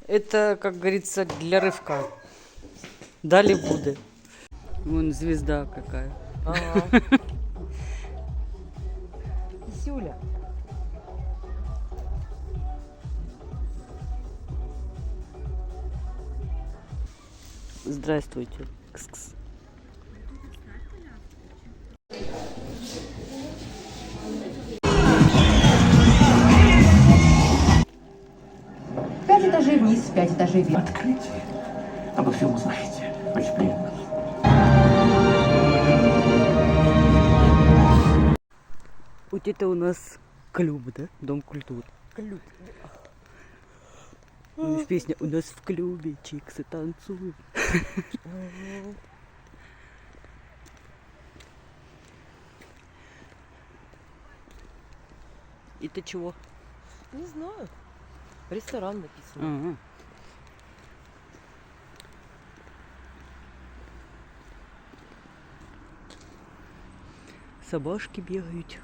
Это, как говорится, для рывка. Далі буде. Вон звезда какая. Ага. Кисюля. Здравствуйте. Кс-кс. Пять этажей вниз, 5 этажей вверх. Открытие. Обо всем узнаете. Очень приятно. Вот это у нас клуб, да? Дом культуры. Клюк. Есть песня «У нас в клубе чиксы танцуют». Это чего? Не знаю. Ресторан написано. Ага. Собачки бегают.